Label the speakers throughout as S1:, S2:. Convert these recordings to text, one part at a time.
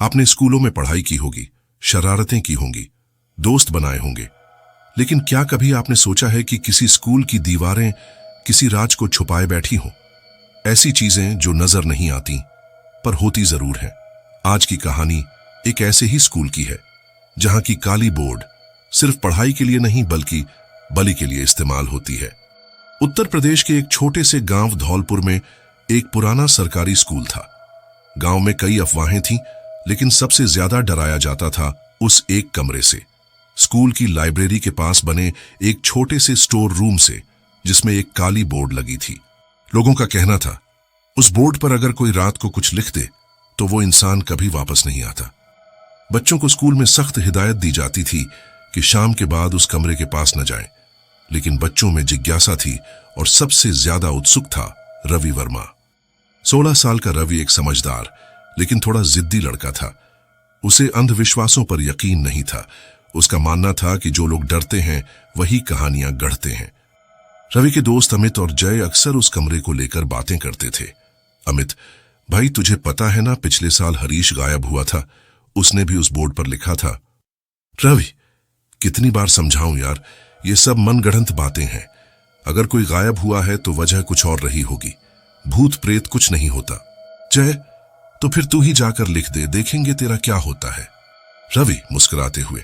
S1: आपने स्कूलों में पढ़ाई की होगी, शरारतें की होंगी, दोस्त बनाए होंगे, लेकिन क्या कभी आपने सोचा है कि किसी स्कूल की दीवारें किसी राज को छुपाए बैठी हों? ऐसी चीजें जो नजर नहीं आती पर होती जरूर हैं। आज की कहानी एक ऐसे ही स्कूल की है जहां की काली बोर्ड सिर्फ पढ़ाई के लिए नहीं बल्कि बलि के लिए इस्तेमाल होती है। उत्तर प्रदेश के एक छोटे से गांव धौलपुर में एक पुराना सरकारी स्कूल था। गांव में कई अफवाहें थीं, लेकिन सबसे ज्यादा डराया जाता था उस एक कमरे से, स्कूल की लाइब्रेरी के पास बने एक छोटे से स्टोर रूम से, जिसमें एक काली बोर्ड लगी थी। लोगों का कहना था उस बोर्ड पर अगर कोई रात को कुछ लिख दे तो वो इंसान कभी वापस नहीं आता। बच्चों को स्कूल में सख्त हिदायत दी जाती थी कि शाम के बाद उस कमरे के पास न जाएं, लेकिन बच्चों में जिज्ञासा थी और सबसे ज्यादा उत्सुक था रवि वर्मा। 16 साल का रवि एक समझदार लेकिन थोड़ा जिद्दी लड़का था। उसे अंधविश्वासों पर यकीन नहीं था। उसका मानना था कि जो लोग डरते हैं वही कहानियां गढ़ते हैं। रवि के दोस्त अमित और जय अक्सर उस कमरे को लेकर बातें करते थे। अमित, भाई तुझे पता है ना, पिछले साल हरीश गायब हुआ था, उसने भी उस बोर्ड पर लिखा था। रवि, कितनी बार समझाऊं यार, ये सब मनगढ़ंत बातें हैं। अगर कोई गायब हुआ है तो वजह कुछ और रही होगी, भूत प्रेत कुछ नहीं होता। जय, तो फिर तू ही जाकर लिख दे, देखेंगे तेरा क्या होता है। रवि मुस्कुराते हुए,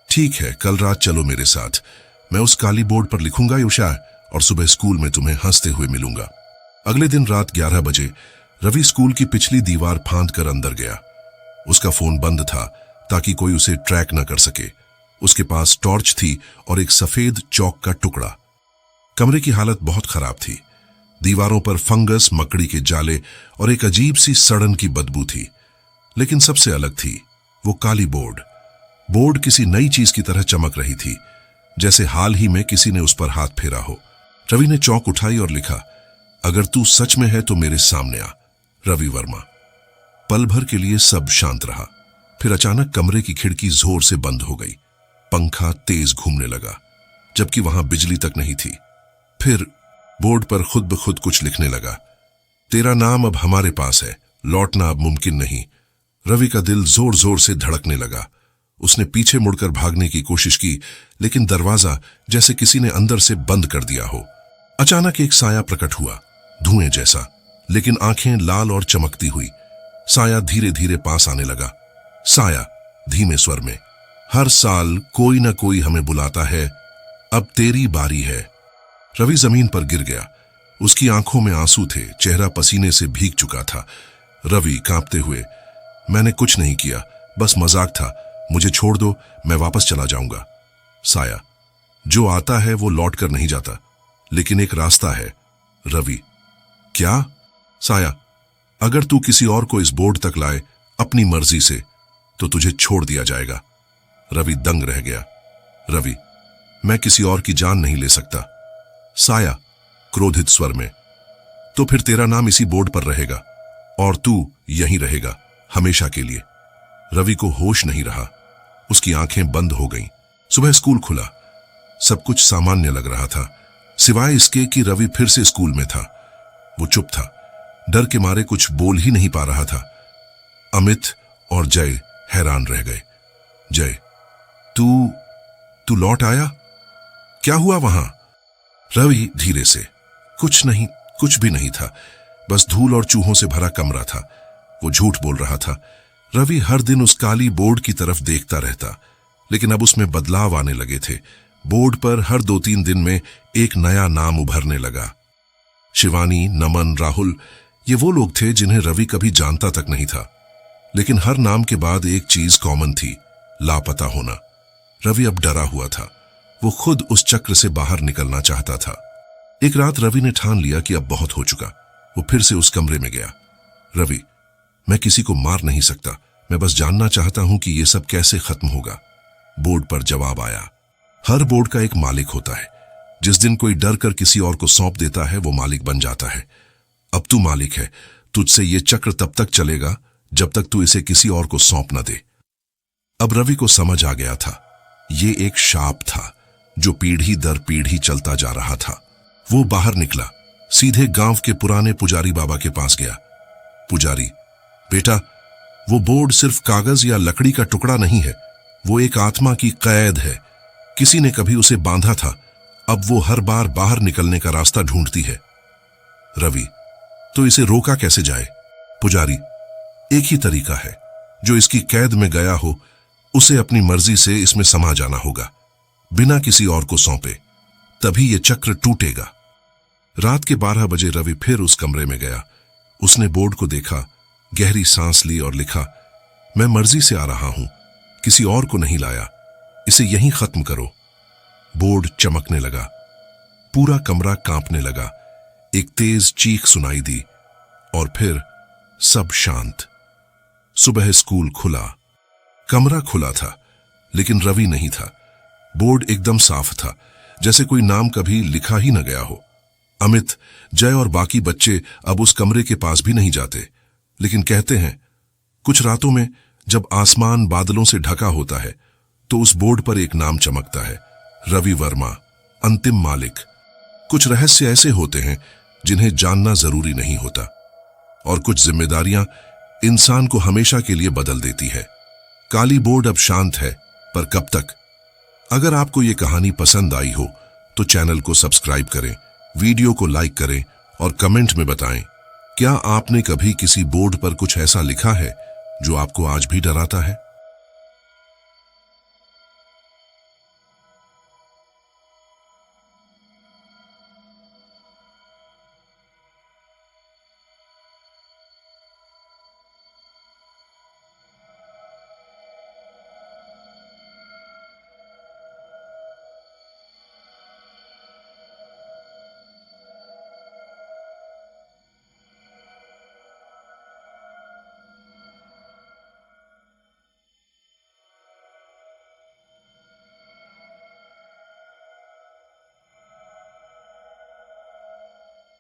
S1: ठीक है, कल रात चलो मेरे साथ, मैं उस काली बोर्ड पर लिखूंगा उषा, और सुबह स्कूल में तुम्हें हंसते हुए मिलूंगा। अगले दिन रात 11 बजे रवि स्कूल की पिछली दीवार फांद कर अंदर गया। उसका फोन बंद था ताकि कोई उसे ट्रैक न कर सके। उसके पास टॉर्च थी और एक सफेद चौक का टुकड़ा। कमरे की हालत बहुत खराब थी। दीवारों पर फंगस, मकड़ी के जाले और एक अजीब सी सड़न की बदबू थी। लेकिन सबसे अलग थी वो काली बोर्ड। बोर्ड किसी नई चीज की तरह चमक रही थी, जैसे हाल ही में किसी ने उस पर हाथ फेरा हो। रवि ने चौक उठाई और लिखा, अगर तू सच में है तो मेरे सामने आ, रवि वर्मा। पल भर के लिए सब शांत रहा। फिर अचानक कमरे की खिड़की जोर से बंद हो गई। पंखा तेज घूमने लगा, जबकि वहां बिजली तक नहीं थी। फिर बोर्ड पर खुद ब खुद कुछ लिखने लगा, तेरा नाम अब हमारे पास है, लौटना अब मुमकिन नहीं। रवि का दिल जोर जोर से धड़कने लगा। उसने पीछे मुड़कर भागने की कोशिश की, लेकिन दरवाजा जैसे किसी ने अंदर से बंद कर दिया हो। अचानक एक साया प्रकट हुआ, धुएं जैसा, लेकिन आंखें लाल और चमकती हुई। साया धीरे धीरे पास आने लगा। साया धीमे स्वर में, हर साल कोई ना कोई हमें बुलाता है, अब तेरी बारी है। रवि जमीन पर गिर गया। उसकी आंखों में आंसू थे, चेहरा पसीने से भीग चुका था। रवि कांपते हुए, मैंने कुछ नहीं किया, बस मजाक था, मुझे छोड़ दो, मैं वापस चला जाऊंगा। साया, जो आता है वो लौट कर नहीं जाता, लेकिन एक रास्ता है। रवि, क्या? साया, अगर तू किसी और को इस बोर्ड तक लाए अपनी मर्जी से तो तुझे छोड़ दिया जाएगा। रवि दंग रह गया। रवि, मैं किसी और की जान नहीं ले सकता। साया क्रोधित स्वर में, तो फिर तेरा नाम इसी बोर्ड पर रहेगा और तू यहीं रहेगा हमेशा के लिए। रवि को होश नहीं रहा। उसकी आंखें बंद हो गईं। सुबह स्कूल खुला। सब कुछ सामान्य लग रहा था, सिवाय इसके कि रवि फिर से स्कूल में था। वो चुप था, डर के मारे कुछ बोल ही नहीं पा रहा था। अमित और जय हैरान रह गए। जय, तू लौट आया? क्या हुआ वहां? रवि धीरे से, कुछ नहीं, कुछ भी नहीं था, बस धूल और चूहों से भरा कमरा था। वो झूठ बोल रहा था। रवि हर दिन उस काली बोर्ड की तरफ देखता रहता, लेकिन अब उसमें बदलाव आने लगे थे। बोर्ड पर हर 2-3 दिन में एक नया नाम उभरने लगा। शिवानी, नमन, राहुल, ये वो लोग थे जिन्हें रवि कभी जानता तक नहीं था। लेकिन हर नाम के बाद एक चीज कॉमन थी, लापता होना। रवि अब डरा हुआ था। वो खुद उस चक्र से बाहर निकलना चाहता था। एक रात रवि ने ठान लिया कि अब बहुत हो चुका। वो फिर से उस कमरे में गया। रवि, मैं किसी को मार नहीं सकता, मैं बस जानना चाहता हूं कि ये सब कैसे खत्म होगा। बोर्ड पर जवाब आया, हर बोर्ड का एक मालिक होता है। जिस दिन कोई डर कर किसी और को सौंप देता है वो मालिक बन जाता है। अब तू मालिक है, तुझसे ये चक्र तब तक चलेगा जब तक तू इसे किसी और को सौंप न दे। अब रवि को समझ आ गया था, ये एक शाप था जो पीढ़ी दर पीढ़ी चलता जा रहा था। वो बाहर निकला, सीधे गांव के पुराने पुजारी बाबा के पास गया। पुजारी, बेटा, वो बोर्ड सिर्फ कागज या लकड़ी का टुकड़ा नहीं है, वो एक आत्मा की कैद है। किसी ने कभी उसे बांधा था, अब वो हर बार बाहर निकलने का रास्ता ढूंढती है। रवि, तो इसे रोका कैसे जाए? पुजारी, एक ही तरीका है, जो इसकी कैद में गया हो उसे अपनी मर्जी से इसमें समा जाना होगा, बिना किसी और को सौंपे, तभी ये चक्र टूटेगा। रात के 12 बजे रवि फिर उस कमरे में गया। उसने बोर्ड को देखा, गहरी सांस ली और लिखा, मैं मर्जी से आ रहा हूं, किसी और को नहीं लाया, इसे यहीं खत्म करो। बोर्ड चमकने लगा, पूरा कमरा कांपने लगा, एक तेज चीख सुनाई दी और फिर सब शांत। सुबह स्कूल खुला, कमरा खुला था, लेकिन रवि नहीं था। बोर्ड एकदम साफ था, जैसे कोई नाम कभी लिखा ही न गया हो। अमित, जय और बाकी बच्चे अब उस कमरे के पास भी नहीं जाते, लेकिन कहते हैं कुछ रातों में जब आसमान बादलों से ढका होता है तो उस बोर्ड पर एक नाम चमकता है, रवि वर्मा, अंतिम मालिक। कुछ रहस्य ऐसे होते हैं जिन्हें जानना जरूरी नहीं होता, और कुछ जिम्मेदारियां इंसान को हमेशा के लिए बदल देती है। काली बोर्ड अब शांत है, पर कब तक? अगर आपको ये कहानी पसंद आई हो तो चैनल को सब्सक्राइब करें, वीडियो को लाइक करें और कमेंट में बताएं, क्या आपने कभी किसी बोर्ड पर कुछ ऐसा लिखा है जो आपको आज भी डराता है?